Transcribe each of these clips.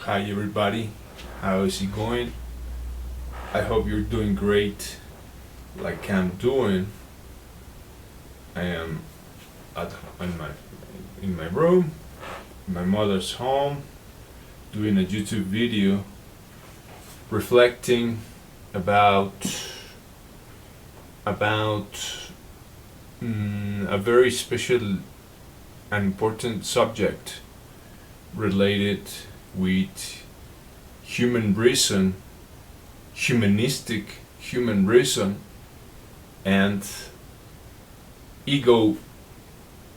Hi everybody, how is it going? I hope you're doing great like I'm doing. I am at in my room, in my mother's home, doing a YouTube video reflecting about about a very special and important subject related with human reason, humanistic human reason, and ego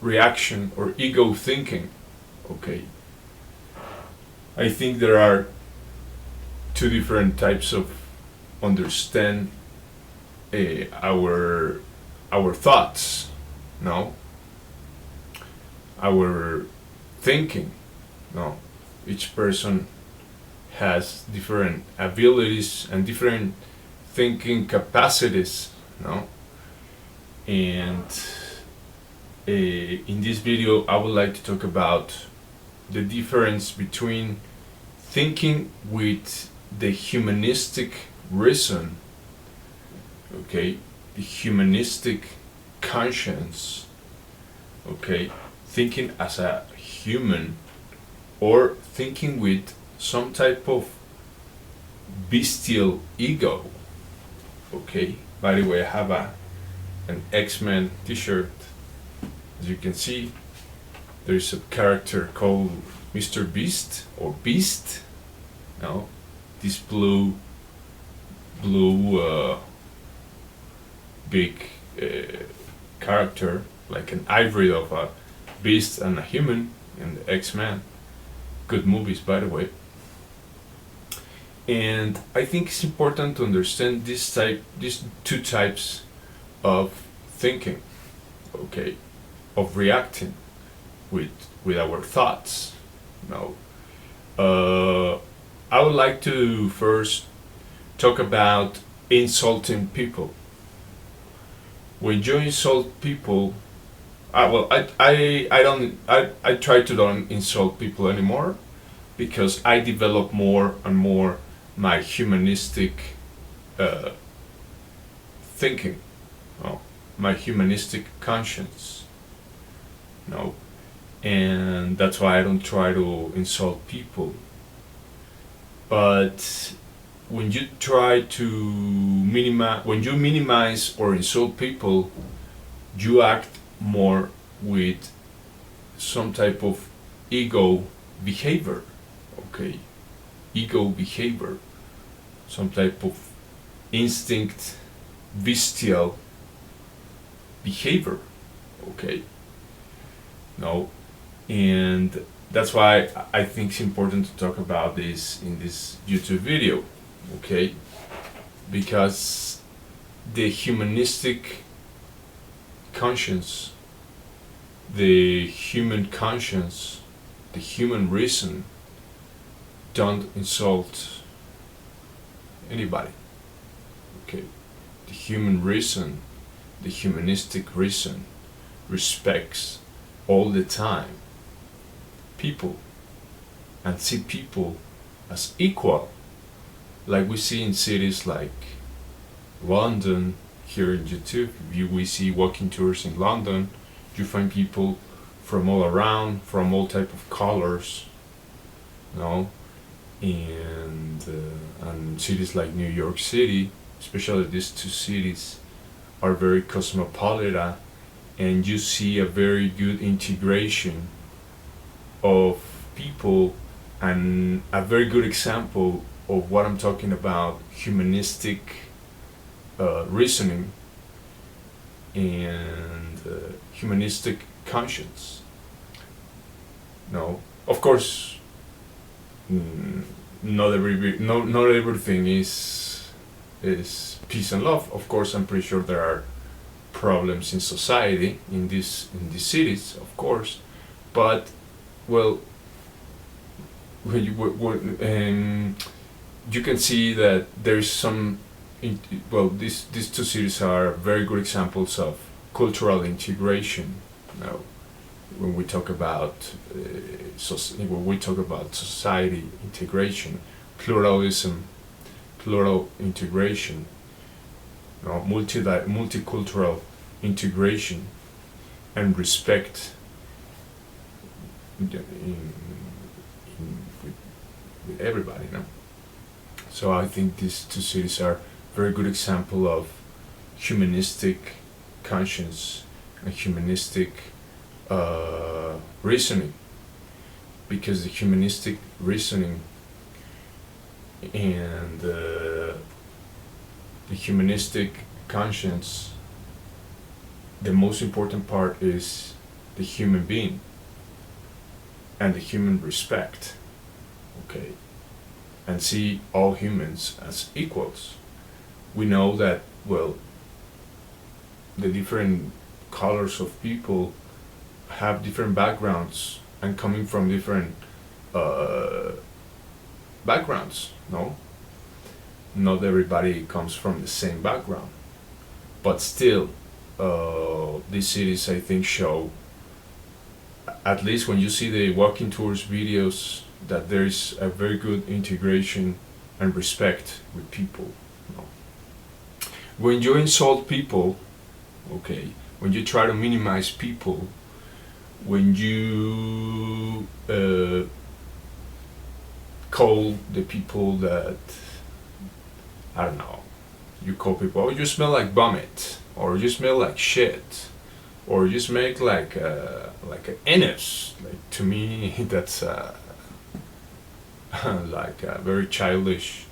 reaction or ego thinking. Okay, I think there are two different types of understand our thoughts, no, our thinking, no. Each person has different abilities and different thinking capacities, no? And in this video, I would like to talk about the difference between thinking with the humanistic reason, okay, the humanistic conscience, okay, thinking as a human, or thinking with some type of bestial ego. Okay, by the way, I have an X-Men t-shirt. As you can see, there's a character called Mr. Beast or Beast. No, this blue big character, like an hybrid of a beast and a human in the X-Men. Good movies, by the way. And I think it's important to understand these two types of thinking, okay, of reacting with our thoughts. Now, I would like to first talk about insulting people. When you insult people, I try to don't insult people anymore, because I develop more and more my humanistic thinking, no, my humanistic conscience, no, and that's why I don't try to insult people. But when you try to minimize or insult people, you act more with some type of ego behavior, okay, ego behavior, some type of instinct, bestial behavior, okay, no, and that's why I think it's important to talk about this in this YouTube video, okay, because the humanistic conscience, the human conscience, the human reason don't insult anybody. Okay, the human reason, the humanistic reason respects all the time people and see people as equal, like we see in cities like London. Here in YouTube, we see walking tours in London. You find people from all around, from all type of colors, you know, and cities like New York City, especially these two cities, are very cosmopolitan, and you see a very good integration of people, and a very good example of what I'm talking about: humanistic reasoning and humanistic conscience. No, of course, not everything is peace and love. Of course, I'm pretty sure there are problems in society in these cities, of course, but well, you can see that there is some these two cities are very good examples of cultural integration. Now, when we talk about when we talk about society integration, pluralism, plural integration, multicultural integration, and respect with, with everybody. So I think these two cities are very good example of humanistic conscience and humanistic reasoning, because the humanistic reasoning and the humanistic conscience, the most important part is the human being and the human respect, okay, and see all humans as equals. We know that, well, the different colors of people have different backgrounds and coming from different backgrounds, no? Not everybody comes from the same background, but still, these cities, I think, show, at least when you see the walking tours videos, that there is a very good integration and respect with people. No? When you insult people, okay, when you try to minimize people, when you call the people that, I don't know, you call people, oh, you smell like vomit, or you smell like shit, or you smell like an anus. Like, to me, that's like a very childish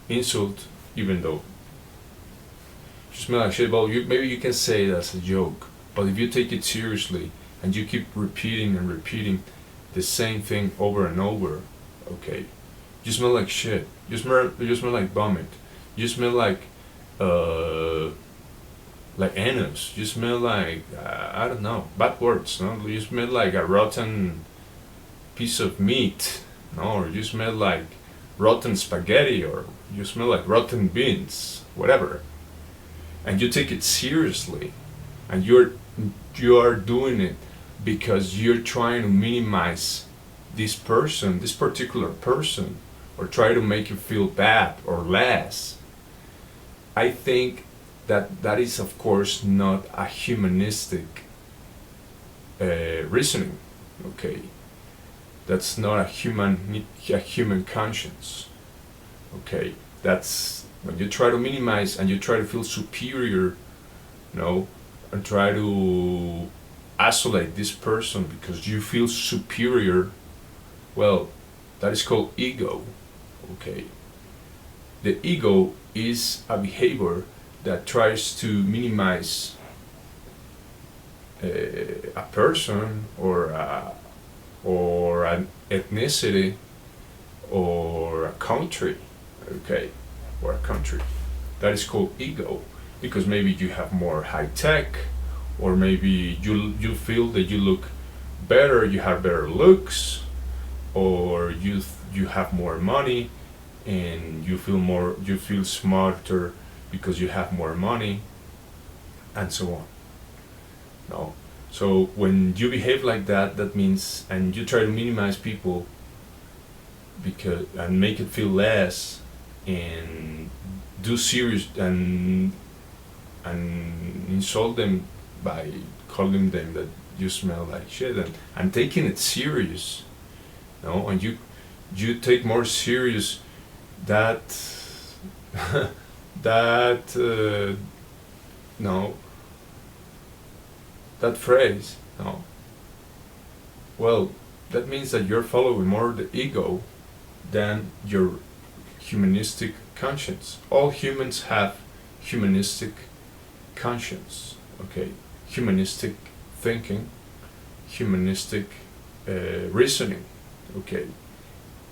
insult, even though you smell like shit. Well, maybe you can say it as a joke, but if you take it seriously and you keep repeating and repeating the same thing over and over, okay, you smell like shit. You smell like vomit. You smell like anus. You smell like I don't know, bad words. No, you smell like a rotten piece of meat. No, or you smell like rotten spaghetti, or you smell like rotten beans, whatever. And you take it seriously, and you are doing it because you're trying to minimize this person, this particular person, or try to make you feel bad or less. I think that is, of course, not a humanistic reasoning. Okay, that's not a human conscience. Okay, that's when you try to minimize and you try to feel superior, and try to isolate this person because you feel superior. Well, that is called ego. Okay, the ego is a behavior that tries to minimize a person or an ethnicity or a country, okay, or a country. That is called ego, because maybe you have more high tech, or maybe you feel that you look better, you have better looks, or you have more money, and you feel smarter because you have more money, and so on. No, so when you behave like that, that means, and you try to minimize people and make it feel less, and do serious and insult them by calling them that you smell like shit, and taking it serious, and you take more serious that that no that phrase, no, well, that means that you're following more the ego than your humanistic conscience. All humans have humanistic conscience, okay, humanistic thinking, humanistic reasoning, okay,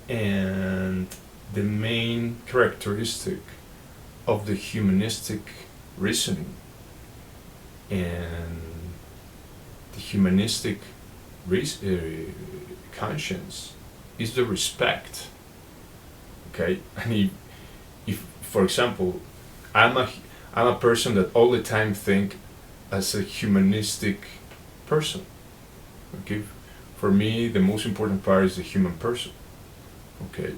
and the main characteristic of the humanistic reasoning and the humanistic conscience is the respect, okay. And if for example, I'm a person that all the time think as a humanistic person. Okay, for me, the most important part is the human person. Okay,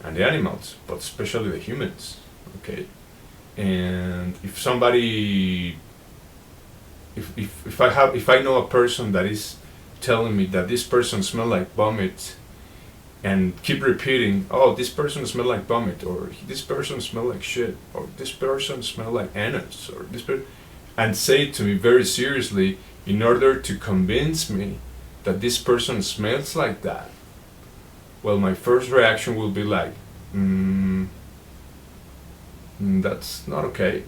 and the animals, but especially the humans. Okay, and if somebody, if I know a person that is telling me that this person smells like vomit, and keep repeating, oh, this person smells like vomit, or this person smells like shit, or this person smells like anus, or and say it to me very seriously in order to convince me that this person smells like that, well, my first reaction will be like, that's not okay.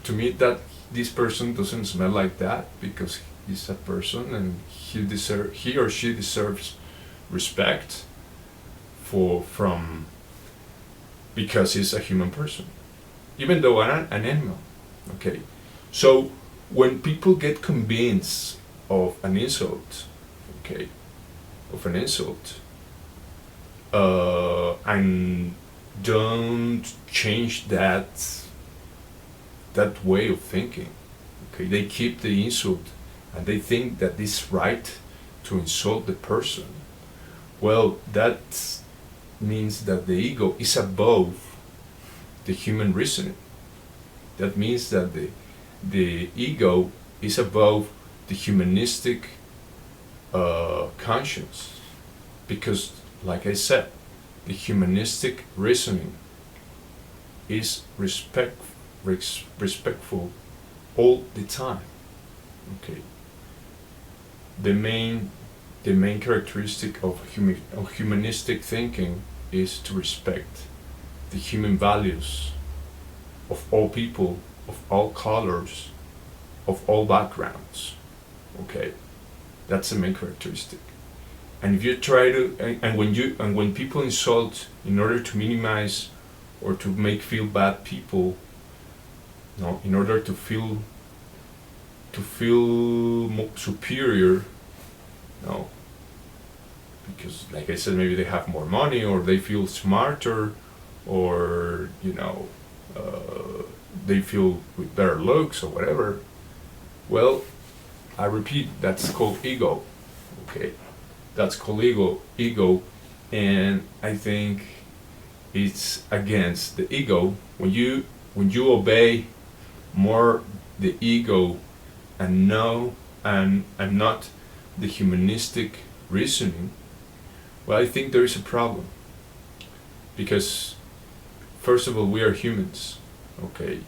To me, that this person doesn't smell like that because he's a person and he or she deserves respect from because he's a human person, even though an animal. Okay, so when people get convinced of an insult, okay, of an insult, and don't change that way of thinking. Okay, they keep the insult and they think that it's right to insult the person. Well, that means that the ego is above the human reasoning. That means that the ego is above the humanistic conscience, because, like I said, the humanistic reasoning is respectful all the time. Okay. The main characteristic of humanistic thinking is to respect the human values of all people, of all colors, of all backgrounds. Okay, that's the main characteristic. And if you try to, and when people insult in order to minimize or to make feel bad people, no, in order to feel superior, no, because, like I said, maybe they have more money or they feel smarter, or they feel with better looks or whatever. Well, I repeat, that's called ego. Okay, that's called ego, and I think it's against the ego when you obey more the ego and not the humanistic reasoning. Well, I think there is a problem, because first of all, we are humans, okay,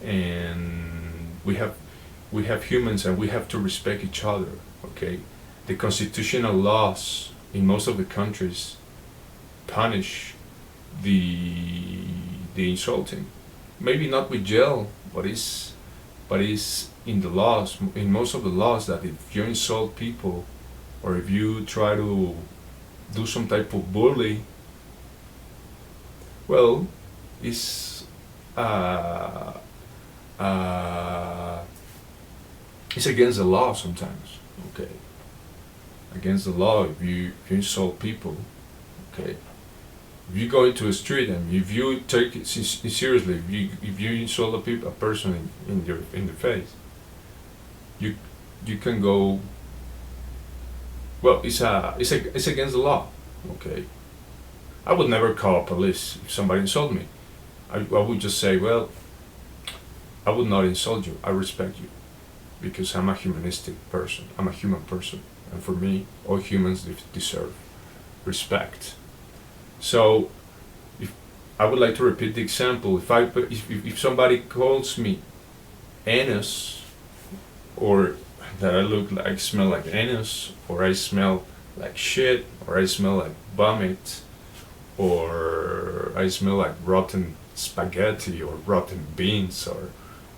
and we have humans, and we have to respect each other. Okay, the constitutional laws in most of the countries punish the insulting. Maybe not with jail, but it's in the laws, in most of the laws, that if you insult people or if you try to do some type of bully, well, it's it's against the law sometimes. Okay, against the law if you insult people. Okay, if you go into a street and if you take it seriously, if you insult a person in the face, you can go. Well, it's against the law. Okay, I would never call police if somebody insulted me. I would just say, well, I would not insult you. I respect you, because I'm a humanistic person. I'm a human person, and for me, all humans deserve respect. So, if I would like to repeat the example, if somebody calls me anus, or that I smell like anus, or I smell like shit, or I smell like vomit, or I smell like rotten spaghetti or rotten beans, or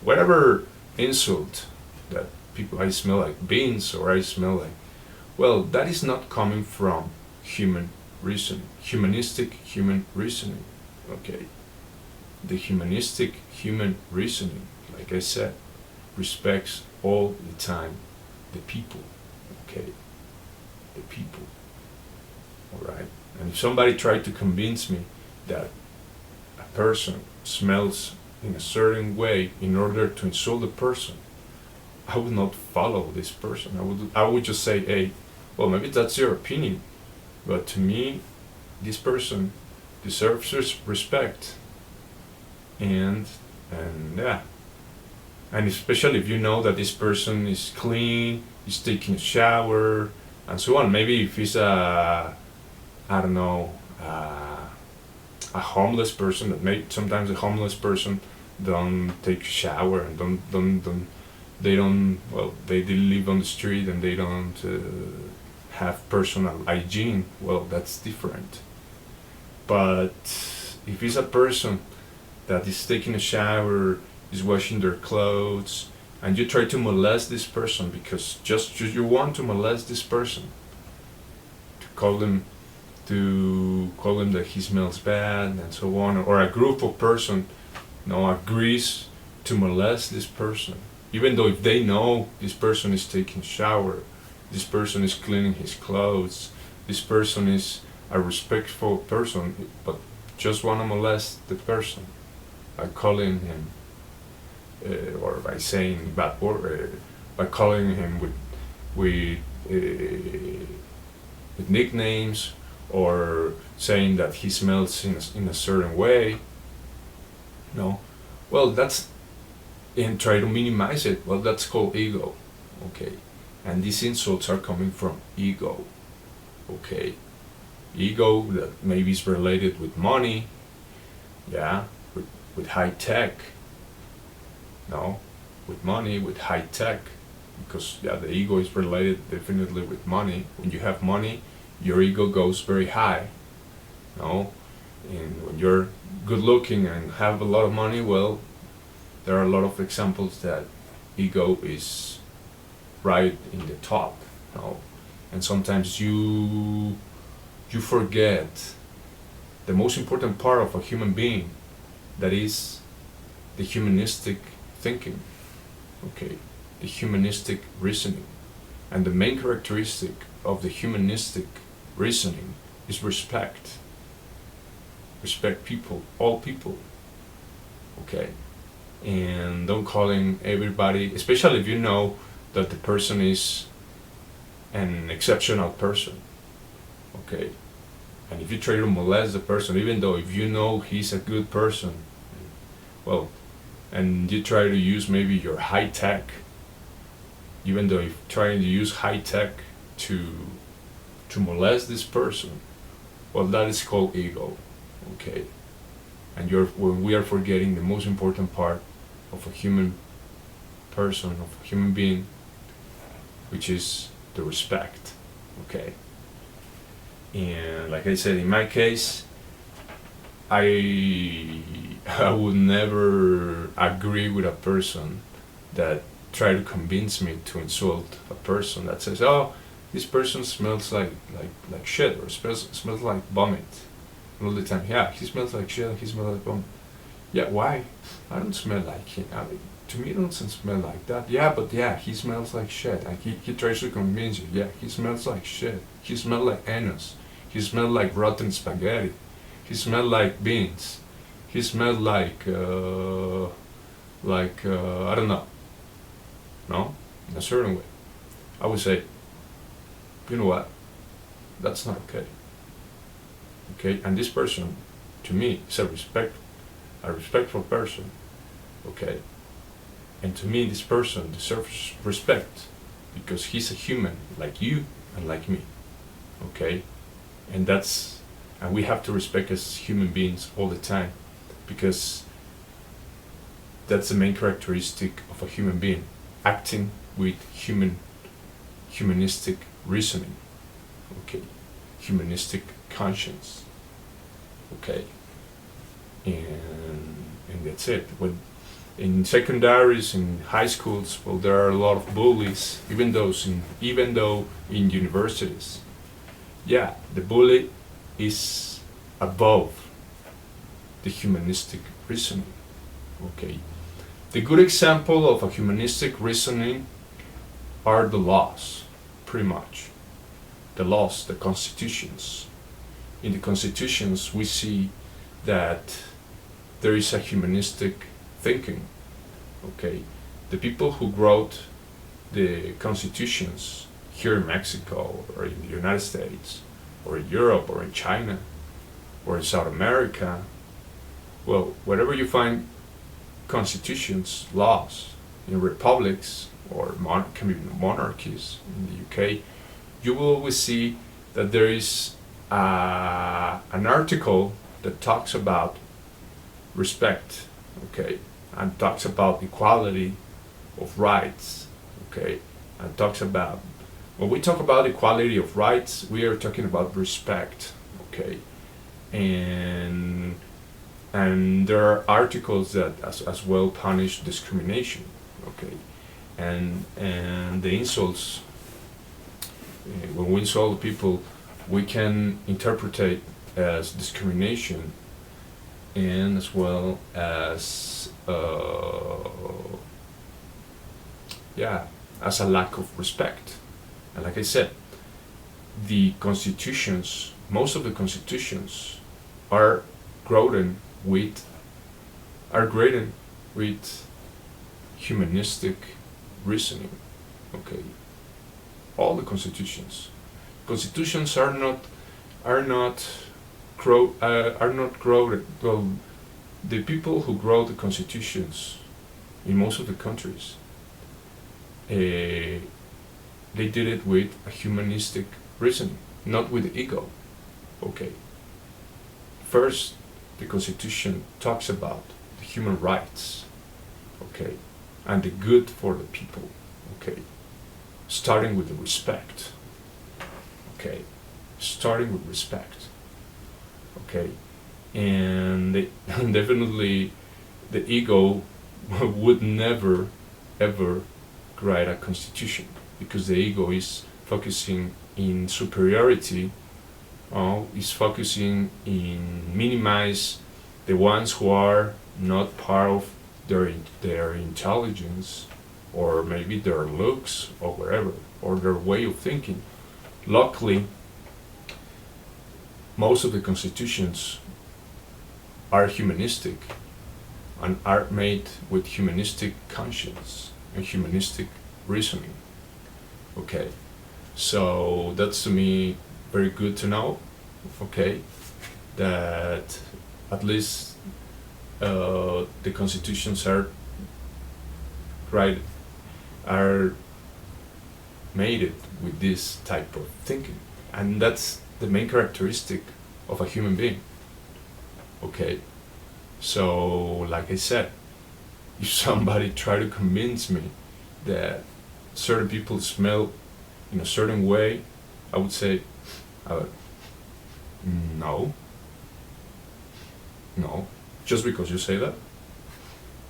whatever insult that people, I smell like beans, or I smell like, well, that is not coming from human reasoning, humanistic human reasoning. Okay, the humanistic human reasoning, like I said, respects all the time the people. Okay, the people. All right, and if somebody tried to convince me that a person smells in a certain way in order to insult the person, I would not follow this person. I would just say, hey, well, maybe that's your opinion, but to me, this person deserves respect, and yeah, and especially if you know that this person is clean, is taking a shower, and so on. Maybe if he's a, I don't know, a homeless person, that may sometimes a homeless person don't take a shower and don't they don't, well, they live on the street and they don't have personal hygiene. Well, that's different. But if it's a person that is taking a shower, is washing their clothes, and you try to molest this person because just you want to molest this person, to call them that he smells bad and so on, or a group of person, agrees to molest this person, even though if they know this person is taking shower, this person is cleaning his clothes, this person is a respectful person, but just want to molest the person by calling him, or by saying bad word, by calling him with nicknames, or saying that he smells in a certain way. No, well, that's, and try to minimize it. Well, that's called ego, okay? And these insults are coming from ego, okay? Ego that maybe is related with money, yeah, with high tech. No, with money, with high tech, because yeah, the ego is related definitely with money. When you have money, your ego goes very high. No, and when you're good looking and have a lot of money, well, there are a lot of examples that ego is right in the top. No, and sometimes you forget the most important part of a human being, that is the humanistic thinking, okay, the humanistic reasoning. And the main characteristic of the humanistic reasoning is respect. Respect people, all people, okay? And don't calling everybody, especially if you know that the person is an exceptional person, okay? And if you try to molest the person, even though if you know he's a good person, well, and you try to use maybe your high tech, even though you're trying to use high tech to molest this person, well, that is called ego, okay? And when we are forgetting the most important part of a human person, of a human being, which is the respect, okay? And like I said, in my case, I would never agree with a person that try to convince me to insult a person that says, "Oh, this person smells like shit," or smells like vomit all the time. Yeah, he smells like shit. He smells like vomit. Yeah, why? I don't smell like him. To me, it doesn't smell like that. Yeah, but yeah, he smells like shit. Like he tries to convince you. Yeah, he smells like shit. He smells like anus. He smells like rotten spaghetti. He smells like beans. He smelled like I don't know. No, in a certain way. I would say, you know what? That's not okay. Okay, and this person, to me, is a respectful person. Okay, and to me, this person deserves respect because he's a human like you and like me. Okay, and we have to respect as human beings all the time, because that's the main characteristic of a human being, acting with humanistic reasoning, okay, humanistic conscience, okay, and that's it. When in secondaries, in high schools, well, there are a lot of bullies, even though in universities, yeah, the bully is above the humanistic reasoning, okay. The good example of a humanistic reasoning are the laws, pretty much. The laws, the constitutions. In the constitutions, we see that there is a humanistic thinking, okay. The people who wrote the constitutions here in Mexico or in the United States or in Europe or in China or in South America, well, wherever you find constitutions, laws, in republics or can be monarchies in the UK, you will always see that there is an article that talks about respect, okay, and talks about equality of rights, okay, and talks about, when we talk about equality of rights, we are talking about respect, okay, and there are articles that as well punish discrimination, okay, and the insults, when we insult people, we can interpret it as discrimination and as well as as a lack of respect. And like I said, the constitutions, most of the constitutions are graded with humanistic reasoning. Okay, all the constitutions are not graded. Well, the people who wrote the constitutions in most of the countries, they did it with a humanistic reasoning, not with ego. Okay. First, the Constitution talks about the human rights, okay, and the good for the people, okay, starting with the respect, okay, starting with respect, okay, and definitely the ego would never ever write a constitution, because the ego is focusing in superiority, is focusing in minimize the ones who are not part of their intelligence, or maybe their looks, or whatever, or their way of thinking. Luckily, most of the constitutions are humanistic and are made with humanistic conscience and humanistic reasoning. Okay, so that's to me very good to know, okay, that at least the constitutions are made it with this type of thinking, and that's the main characteristic of a human being. Okay, so like I said, if somebody try to convince me that certain people smell in a certain way, I would say, no. Just because you say that?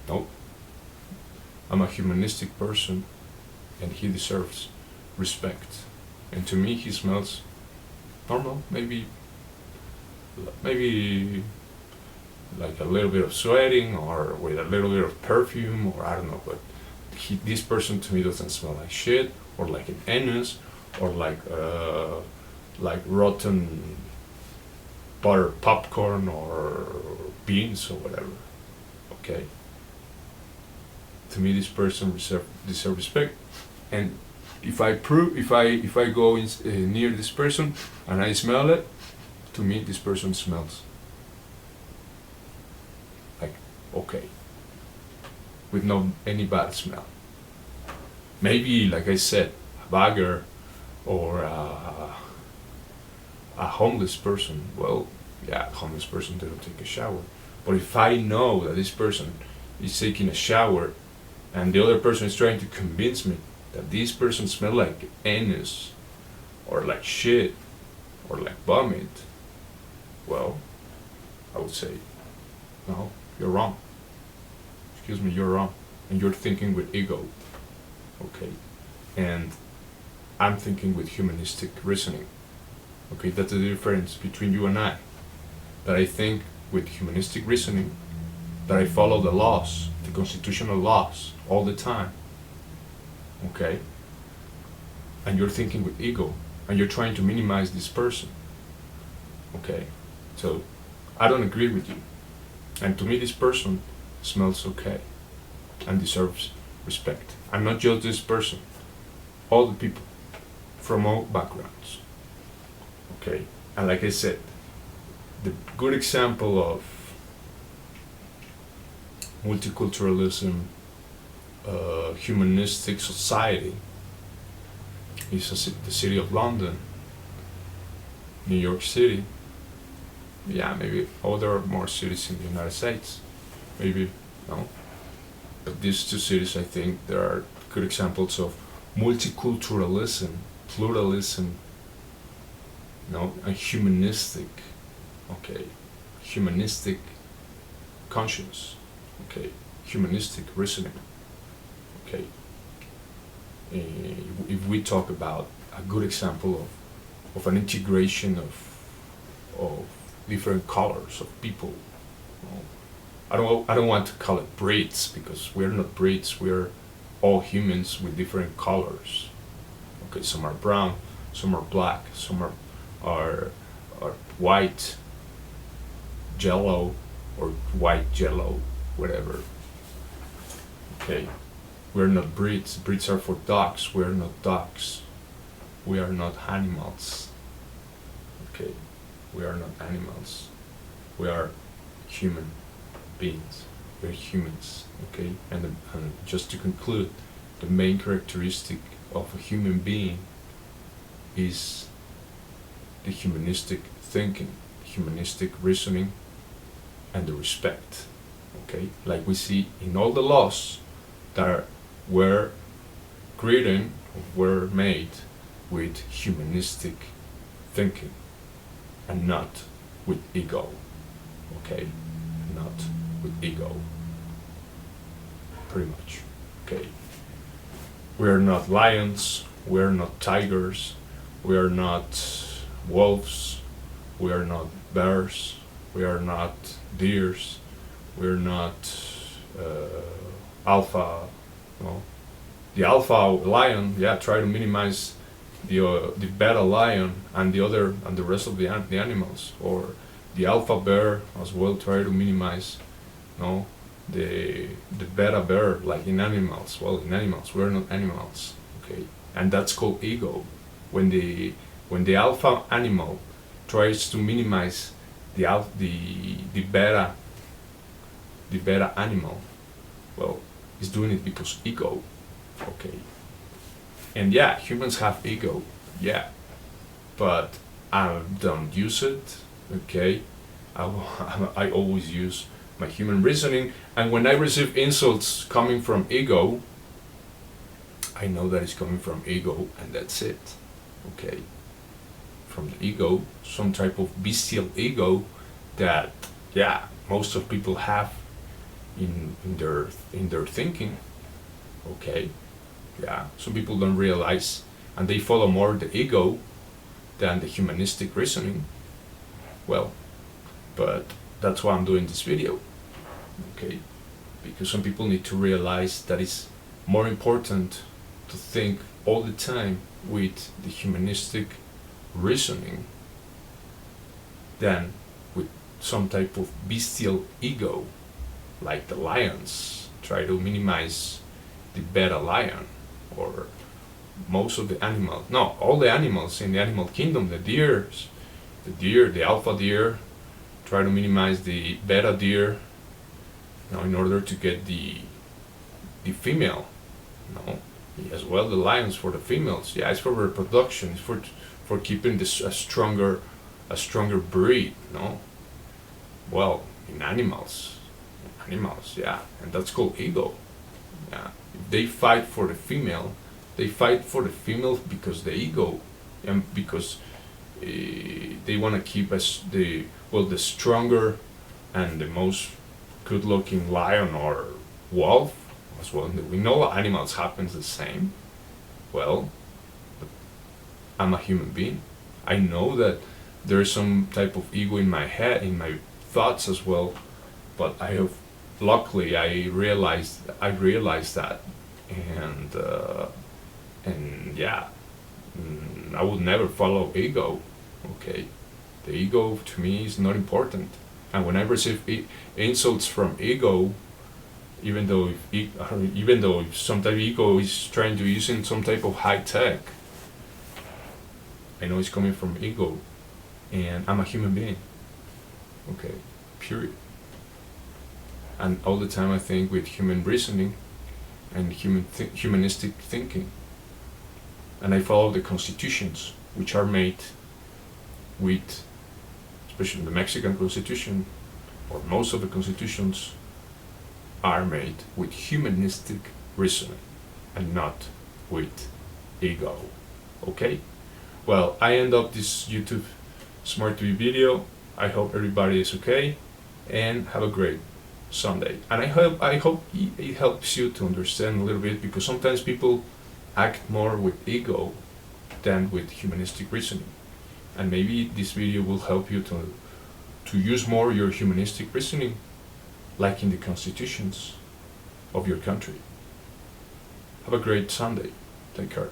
No. I'm a humanistic person, and he deserves respect. And to me, he smells normal, maybe like a little bit of sweating, or with a little bit of perfume, or I don't know, but this person to me doesn't smell like shit, or like an anus, or like rotten buttered popcorn or beans or whatever. Okay. To me, this person deserve respect, and if I go near this person and I smell it, to me this person smells like okay, with no any bad smell. Maybe, like I said, a beggar or a homeless person. Well, yeah, a homeless person, they don't take a shower. But if I know that this person is taking a shower, and the other person is trying to convince me that this person smells like anus, or like shit, or like vomit, well, I would say, no, you're wrong. Excuse me, you're wrong. And you're thinking with ego. Okay? And I'm thinking with humanistic reasoning. Okay, that's the difference between you and I. That I think with humanistic reasoning, that I follow the laws, the constitutional laws, all the time. Okay? And you're thinking with ego, and you're trying to minimize this person. Okay? So, I don't agree with you. And to me, this person smells okay, and deserves respect. And not just this person. all the people from all backgrounds. Okay, and like I said, the good example of multiculturalism, humanistic society is the city of London, New York City, yeah, maybe other more cities in the United States, maybe, no, but these two cities, I think, there are good examples of multiculturalism, pluralism, and humanistic, okay, humanistic conscience, okay, humanistic reasoning, okay. If we talk about a good example of an integration of different colors of people, I don't want to call it breeds, because we're not breeds, we're all humans with different colors. Okay, some are brown, some are black, some are white, jello, or white jello, whatever. Okay, we're not breeds. Breeds are for dogs. We're not dogs. We are not animals. Okay, we are not animals. We are human beings. We're humans. Okay, and just to conclude, the main characteristic of a human being is the humanistic thinking, humanistic reasoning, and the respect. Okay, like we see in all the laws that were created, were made with humanistic thinking and not with ego. Okay, not with ego. Pretty much. Okay, we're not lions, we're not tigers, we are not wolves, we are not bears, we are not deers, we're not alpha, no. The alpha lion, yeah, try to minimize the beta lion and the rest of the animals, or the alpha bear as well, try to minimize, no, the beta bear, like in animals. Well, in animals, we're not animals, okay, and that's called ego. When the alpha animal tries to minimize the beta animal, well, it's doing it because ego, okay. And yeah, humans have ego, yeah, but I don't use it, okay. I always use my human reasoning, and when I receive insults coming from ego, I know that it's coming from ego, and that's it, okay. From the ego, some type of bestial ego that, yeah, most of people have in their thinking, okay. Yeah, some people don't realize, and they follow more the ego than the humanistic reasoning. Well, but that's why I'm doing this video, okay, because some people need to realize that it's more important to think all the time with the humanistic reasoning than with some type of bestial ego, like the lions try to minimize the beta lion, or most of the animals, no, all the animals in the animal kingdom, the alpha deer try to minimize the beta deer, in order to get the female, as well the lions for the females, yeah, it's for reproduction, it's for keeping this a stronger breed, well, in animals, yeah, and that's called ego, yeah. If they fight for the female, they fight for the female because the ego, and because they want to keep the stronger and the most good-looking lion or wolf as well. We know animals happens the same. Well, I'm a human being. I know that there's some type of ego in my head, in my thoughts as well, but luckily I realized that, and yeah, I would never follow ego, okay. The ego to me is not important, and when I receive insults from ego, even though if some type of ego is trying to use in some type of high tech, I know it's coming from ego, and I'm a human being. Okay, period. And all the time I think with human reasoning and humanistic thinking, and I follow the constitutions, which are made with, especially the Mexican constitution, or most of the constitutions are made with humanistic reasoning and not with ego. Okay? Well, I end up this YouTube Smart TV video. I hope everybody is okay, and have a great Sunday. And I hope it helps you to understand a little bit, because sometimes people act more with ego than with humanistic reasoning. And maybe this video will help you to use more your humanistic reasoning, like in the constitutions of your country. Have a great Sunday. Take care.